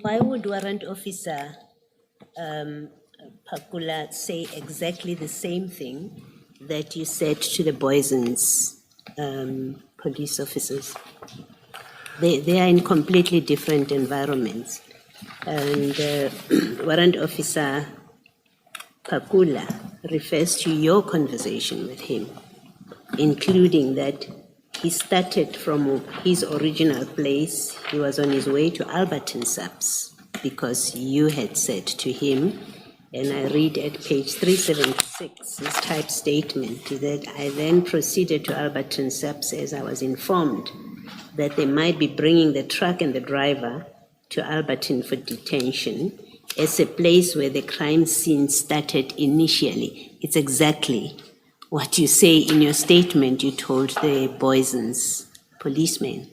Why would Warrant Officer Pakula say exactly the same thing that you said to the Boyson's police officers? They are in completely different environments. And Warrant Officer Pakula refers to your conversation with him, including that he started from his original place. He was on his way to Alberton Subs because you had said to him, and I read at page 376, his type statement, that I then proceeded to Alberton Subs as I was informed that they might be bringing the truck and the driver to Alberton for detention as a place where the crime scene started initially. It's exactly what you say in your statement you told the Boyson's policemen.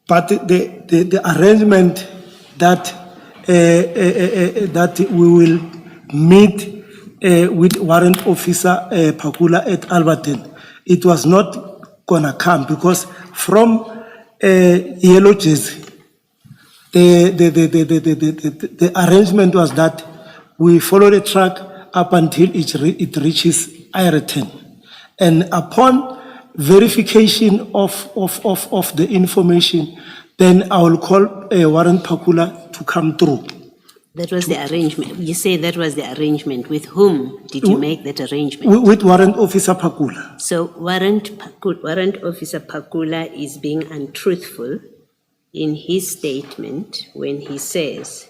But the arrangement that that we will meet with Warrant Officer Pakula at Alberton, it was not gonna come because from Yellow Jersey, the arrangement was that we follow the truck up until it reaches Ireton, and upon verification of the information, then I will call Warrant Pakula to come through. That was the arrangement. You say that was the arrangement. With whom did you make that arrangement? With Warrant Officer Pakula. So Warrant Officer Pakula is being untruthful in his statement when he says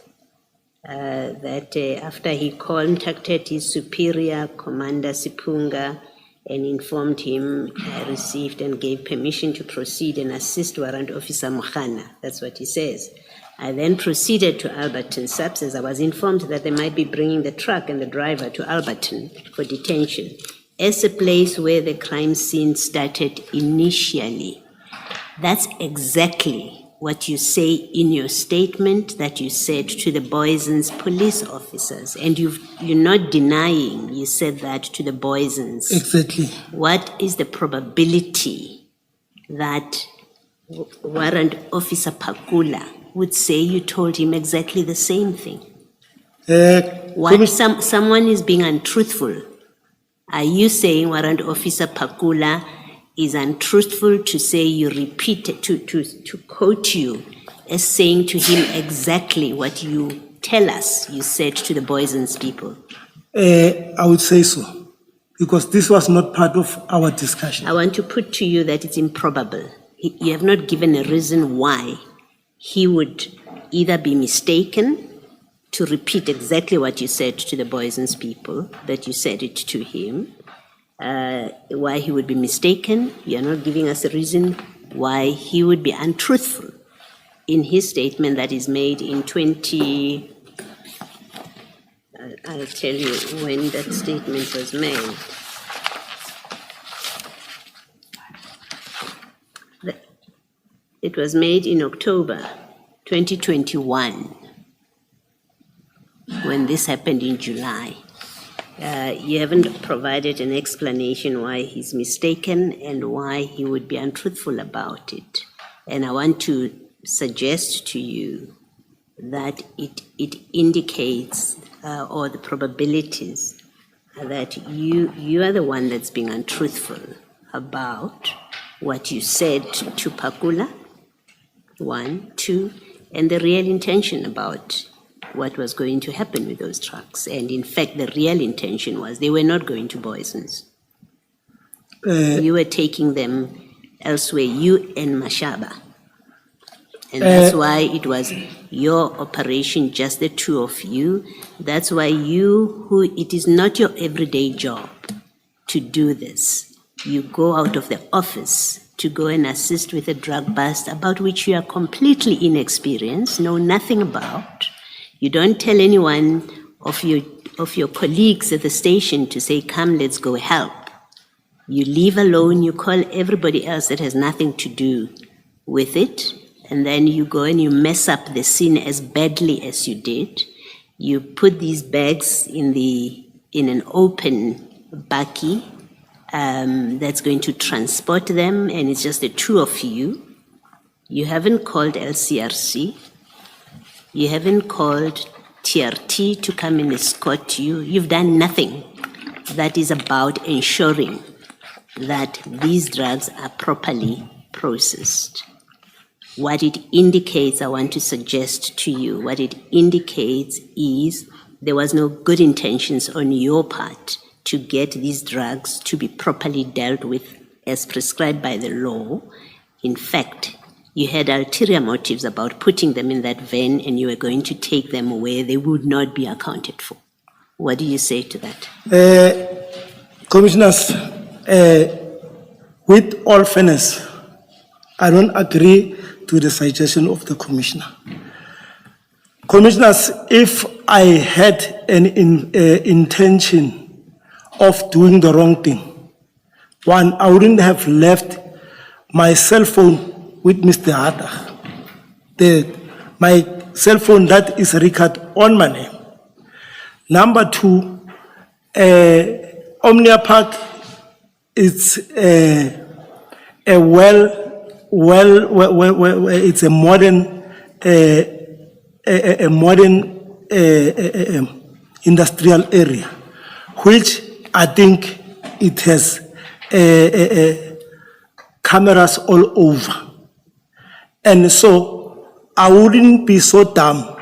that after he contacted his superior, Commander Sipunga, and informed him, I received and gave permission to proceed and assist Warrant Officer Mokhana. That's what he says. I then proceeded to Alberton Subs as I was informed that they might be bringing the truck and the driver to Alberton for detention as a place where the crime scene started initially. That's exactly what you say in your statement that you said to the Boyson's police officers, and you're not denying you said that to the Boyson's. Exactly. What is the probability that Warrant Officer Pakula would say you told him exactly the same thing? Someone is being untruthful. Are you saying Warrant Officer Pakula is untruthful to say you repeated, to quote you as saying to him exactly what you tell us you said to the Boyson's people? I would say so, because this was not part of our discussion. I want to put to you that it's improbable. You have not given a reason why he would either be mistaken to repeat exactly what you said to the Boyson's people, that you said it to him, why he would be mistaken. You're not giving us a reason why he would be untruthful in his statement that is made in I'll tell you when that statement was made. It was made in October 2021, when this happened in July. You haven't provided an explanation why he's mistaken and why he would be untruthful about it. And I want to suggest to you that it indicates, or the probabilities, that you are the one that's being untruthful about what you said to Pakula, 1, 2, and the real intention about what was going to happen with those trucks. And in fact, the real intention was they were not going to Boyson's. You were taking them elsewhere, you and Mashaba. And that's why it was your operation, just the two of you. That's why it is not your everyday job to do this. You go out of the office to go and assist with a drug bust about which you are completely inexperienced, know nothing about. You don't tell anyone of your colleagues at the station to say, come, let's go help. You leave alone, you call everybody else that has nothing to do with it, and then you go and you mess up the scene as badly as you did. You put these bags in an open bakkie that's going to transport them, and it's just the two of you. You haven't called LCRC. You haven't called TRT to come and escort you. You've done nothing that is about ensuring that these drugs are properly processed. What it indicates, I want to suggest to you, what it indicates is there was no good intentions on your part to get these drugs to be properly dealt with as prescribed by the law. In fact, you had ulterior motives about putting them in that van and you were going to take them where they would not be accounted for. What do you say to that? Commissioners, with all fairness, I don't agree to the suggestion of the commissioner. Commissioners, if I had an intention of doing the wrong thing, one, I wouldn't have left my cell phone with Mr. Hada. My cell phone that is recorded on my name. Number two, Omnia Park is it's a modern industrial area, which I think it has cameras all over. And so I wouldn't be so dumb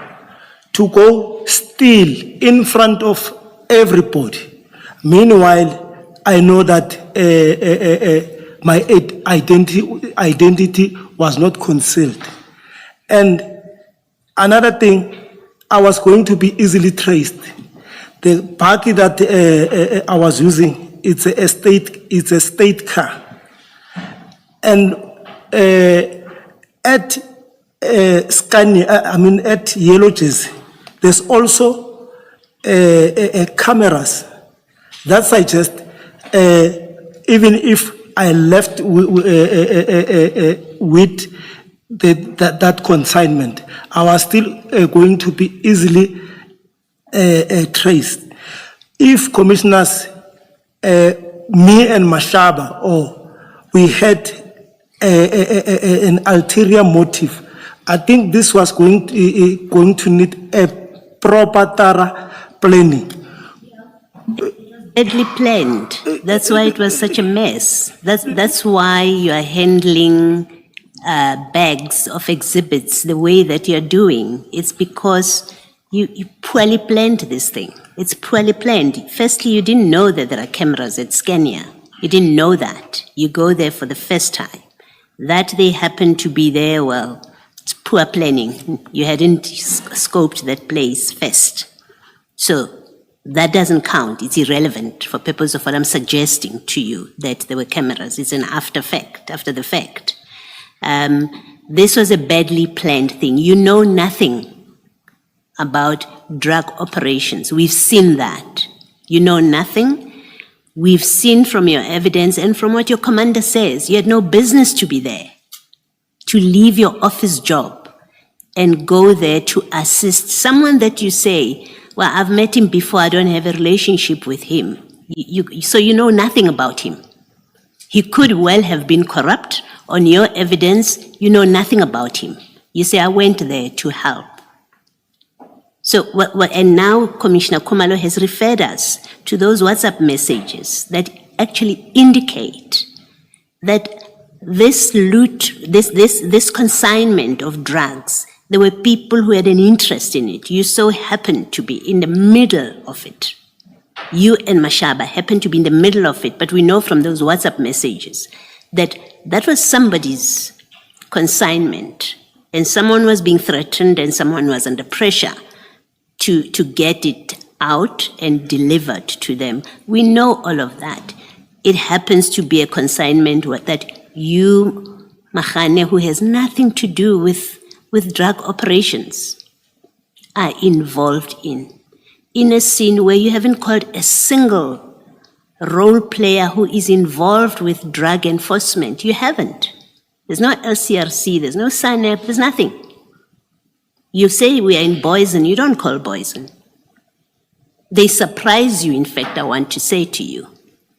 to go steal in front of everybody. Meanwhile, I know that my identity was not concealed. And another thing, I was going to be easily traced. The Bakkie that I was using, it's a state car. And at at Yellow Jersey, there's also cameras that suggest even if I left with that consignment, I was still going to be easily traced. If commissioners, me and Mashaba, we had an ulterior motive, I think this was going to need a proper thorough planning. Badly planned. That's why it was such a mess. That's why you are handling bags of exhibits the way that you're doing. It's because you poorly planned this thing. It's poorly planned. Firstly, you didn't know that there are cameras at Scania. You didn't know that. You go there for the first time. That they happen to be there, well, it's poor planning. You hadn't scoped that place first. So that doesn't count. It's irrelevant for purpose of what I'm suggesting to you, that there were cameras. It's an after the fact. This was a badly planned thing. You know nothing about drug operations. We've seen that. You know nothing. We've seen from your evidence and from what your commander says, you had no business to be there, to leave your office job and go there to assist someone that you say, well, I've met him before, I don't have a relationship with him. So you know nothing about him. He could well have been corrupt. On your evidence, you know nothing about him. You say, I went there to help. So, and now Commissioner Khumalo has referred us to those WhatsApp messages that actually indicate that this loot, this consignment of drugs, there were people who had an interest in it. You so happened to be in the middle of it. You and Mashaba happened to be in the middle of it, but we know from those WhatsApp messages that that was somebody's consignment, and someone was being threatened and someone was under pressure to get it out and delivered to them. We know all of that. It happens to be a consignment that you, Mahane, who has nothing to do with drug operations, are involved in a scene where you haven't called a single role player who is involved with drug enforcement. You haven't. There's no LCRC, there's no SANEP, there's nothing. You say we are in Boysen, you don't call Boysen. They surprise you, in fact, I want to say to you,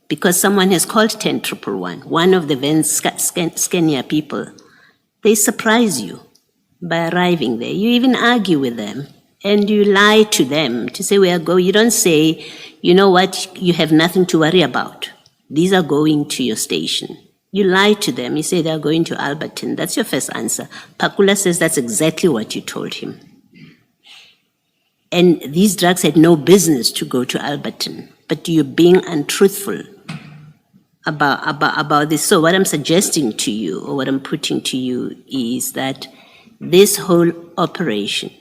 because someone has called 10-111, one of the Scania people. They surprise you. by arriving there. You even argue with them and you lie to them to say, where go. You don't say, you know what, you have nothing to worry about. These are going to your station. You lie to them. You say they're going to Alberton. That's your first answer. Pakula says that's exactly what you told him. And these drugs had no business to go to Alberton, but you're being untruthful about this. So what I'm suggesting to you, or what I'm putting to you, is that this whole operation,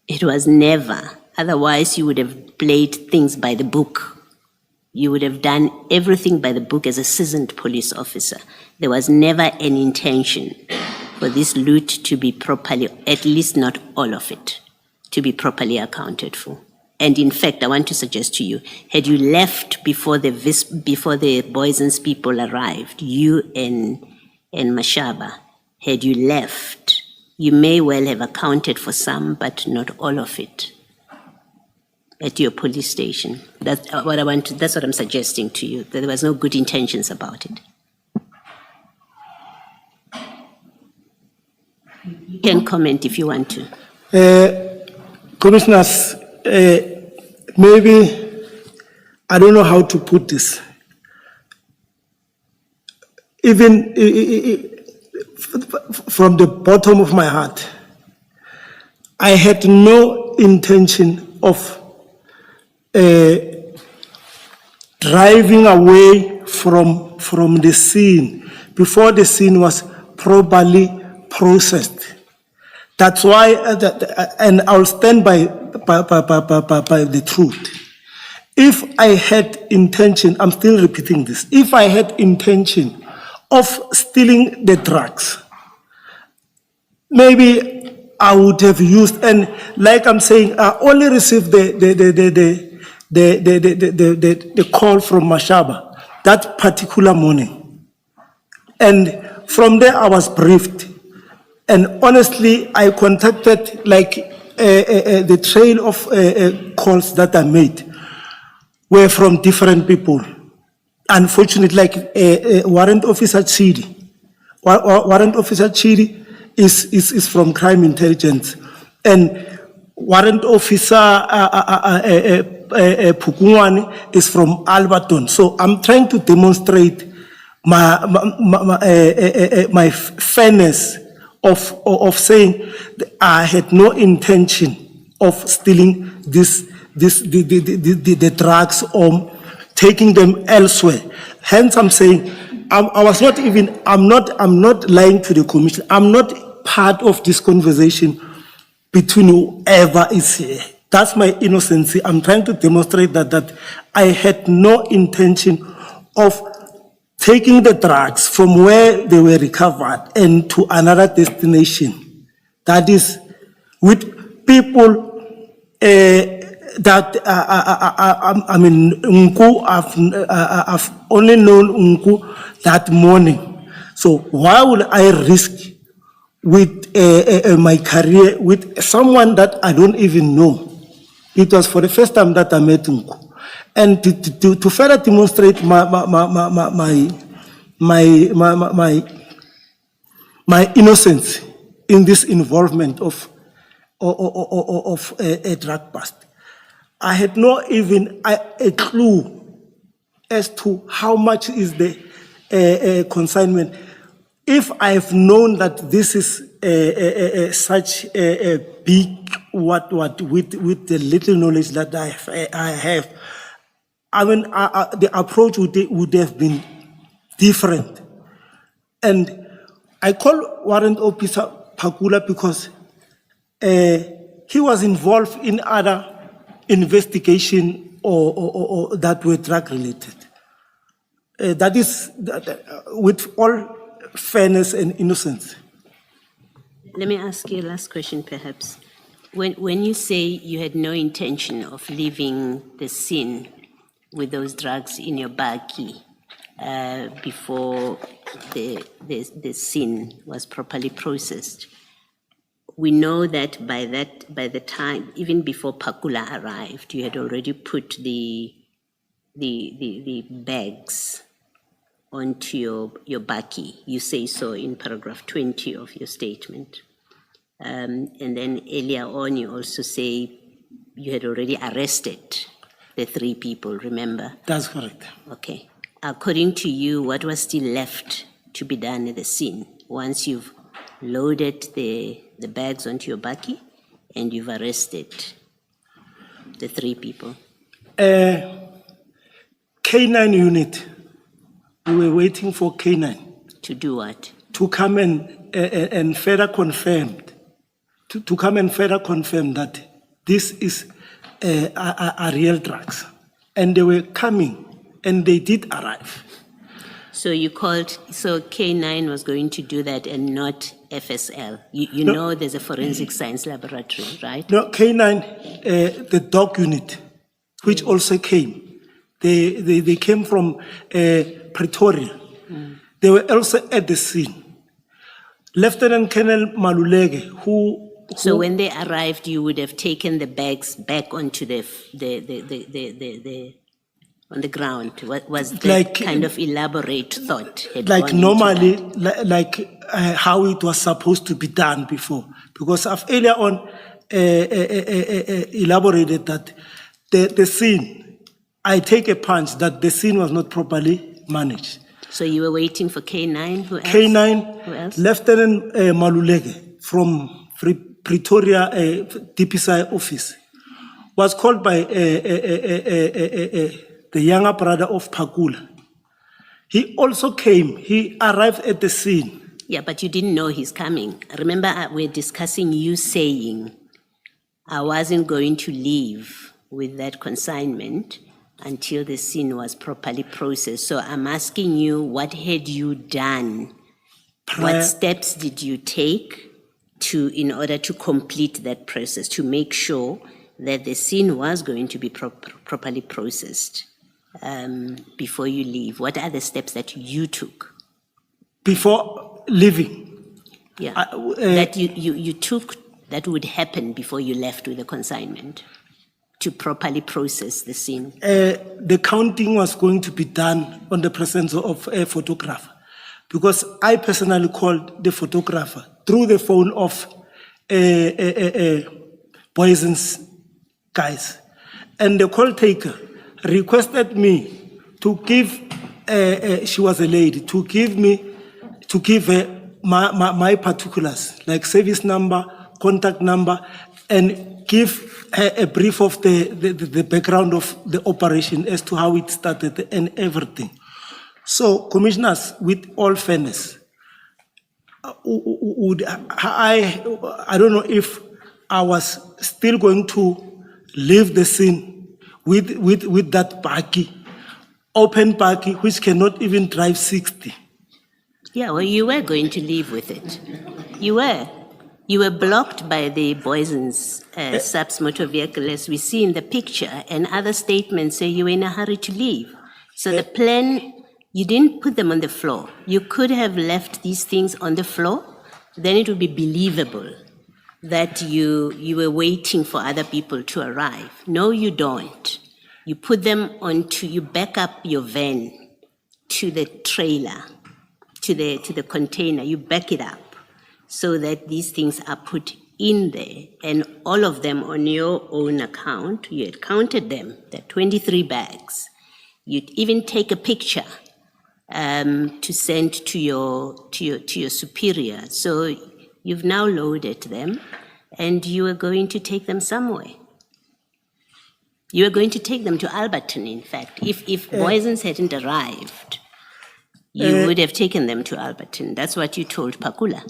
it was never, otherwise you would have played things by the book. You would have done everything by the book as a seasoned police officer. There was never an intention for this loot to be properly, at least not all of it, to be properly accounted for. And in fact, I want to suggest to you, had you left before the Boyson's people arrived, you and Mashaba, had you left, you may well have accounted for some, but not all of it at your police station. That's what I'm suggesting to you, that there was no good intentions about it. You can comment if you want to. Commissioners, maybe, I don't know how to put this. Even from the bottom of my heart, I had no intention of driving away from the scene before the scene was properly processed. That's why, and I'll stand by the truth. If I had intention, I'm still repeating this, if I had intention of stealing the drugs, maybe I would have used, and like I'm saying, I only received the call from Mashaba that particular morning. And from there I was briefed. And honestly, I contacted, like, the trail of calls that I made were from different people. Unfortunately, like Warrant Officer Chidi. Warrant Officer Chidi is from Crime Intelligence. And Warrant Officer Pukungwani is from Alberton. So I'm trying to demonstrate my fairness of saying I had no intention of stealing the drugs or taking them elsewhere. Hence, I'm saying I was not even. I'm not lying to the commission. I'm not part of this conversation between whoever is here. That's my innocence. I'm trying to demonstrate that I had no intention of taking the drugs from where they were recovered and to another destination. That is, with people that I mean, Nku, I've only known Nku that morning. So why would I risk with my career with someone that I don't even know? It was for the first time that I met Nku. And to further demonstrate my innocence in this involvement of a drug bust, I had not even a clue as to how much is the consignment. If I've known that this is such a big with the little knowledge that I have, I mean, the approach would have been different. And I call Warrant Officer Pakula because he was involved in other investigation or that were drug related. That is with all fairness and innocence. Let me ask you a last question, perhaps. When you say you had no intention of leaving the scene with those drugs in your Bakkie before the scene was properly processed, we know that by the time, even before Pakula arrived, you had already put the bags onto your Bakkie. You say so in paragraph 20 of your statement. And then earlier on, you also say you had already arrested the 3 people, remember? That's correct. Okay. According to you, what was still left to be done at the scene once you've loaded the bags onto your bakkie and you've arrested the 3 people? K9 unit, we were waiting for K9 To do what? to come and further confirm, to come and further confirm that this is a real drugs. And they were coming, and they did arrive. So K9 was going to do that and not FSL. You No. know there's a forensic science laboratory, right? No, K9, the dog unit, which also came. They came from Pretoria. They were also at the scene. Lieutenant Colonel Maluleke, So when they arrived, you would have taken the bags back onto on the ground. What was that Like- kind of elaborate thought? had like gone into normally, that? how it was supposed to be done before. Because I've earlier on elaborated that the scene, I take a punch that the scene was not properly managed. So you were waiting for K9. Who else? Who K9, else? Lieutenant Maluleke from Pretoria DPSI office was called by the younger brother of Pakula. He also came. He arrived at the scene. Yeah, but you didn't know he's coming. Remember, we're discussing you saying, I wasn't going to leave with that consignment until the scene was properly processed. So I'm asking you, what had you done? What steps did you take in order to complete that process, to make sure that the scene was going to be properly processed before you leave? What are the steps that you took? Before leaving, Yeah, that you took that would happen before you left with the consignment to properly process the scene. the counting was going to be done on the presence of a photographer, because I personally called the photographer through the phone of Poison's guys, and the call taker requested me to give. She was a lady, to give her my particulars, like service number, contact number, and give her a brief of the background of the operation as to how it started and everything. So, commissioners, with all fairness, I don't know if I was still going to leave the scene with that Bakkie, open Bakkie, which cannot even drive 60. Yeah, well, you were going to leave with it. You were. You were blocked by the Boyson's subs motor vehicle, as we see in the picture, and other statements say you were in a hurry to leave. So the plan, you didn't put them on the floor. You could have left these things on the floor, then it would be believable that you were waiting for other people to arrive. No, you don't. You put them you back up your van to the trailer, to the container, you back it up so that these things are put in there, and all of them on your own account. You had counted them, there are 23 bags. You'd even take a picture to send to your superior. So you've now loaded them, and you are going to take them somewhere. You are going to take them to Alberton, in fact. If Boysons hadn't arrived, you would have taken them to Alberton. That's what you told Pakula.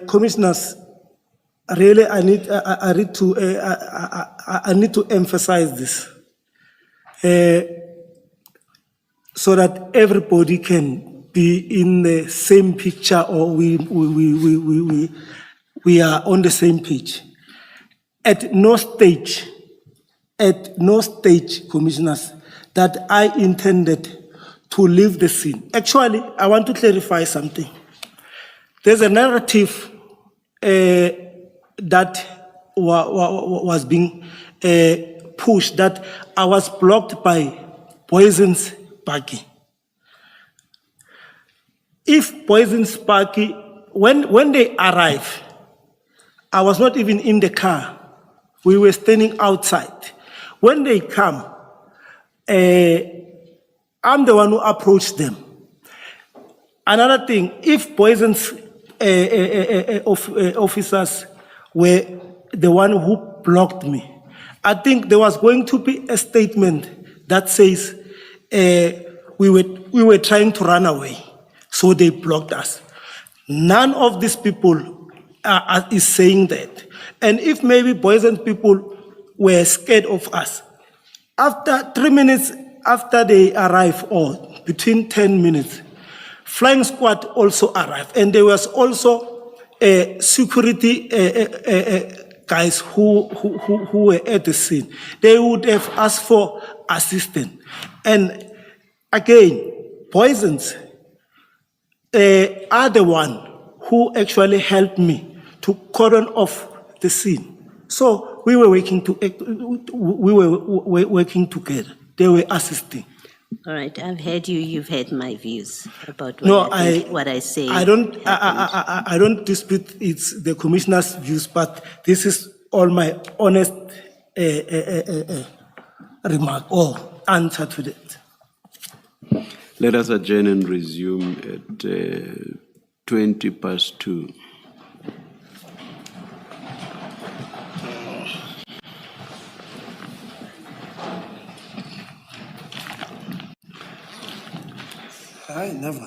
Commissioners, really, I need to emphasize this, so that everybody can be in the same picture, or we are on the same page. At no stage, commissioners, that I intended to leave the scene. Actually, I want to clarify something. There's a narrative that was being pushed, that I was blocked by Poison's Bakkie. If Poison's Bakkie, when they arrive, I was not even in the car. We were standing outside. When they come, I'm the one who approached them. Another thing, if Poison's officers were the one who blocked me, I think there was going to be a statement that says we were trying to run away, so they blocked us. None of these people is saying that. And if maybe Poison people were scared of us, after 3 minutes after they arrive, or between 10 minutes, flying squad also arrived, and there was also security guys who were at the scene. They would have asked for assistance. And again, Poisons are the one who actually helped me to cordon off the scene. So we were working together. They were assisting. All right, I've heard you. You've heard my views about what I say. I don't dispute it's the commissioner's views, but this is all my honest remark or answer to that. Let us adjourn and resume at 2:20. I never.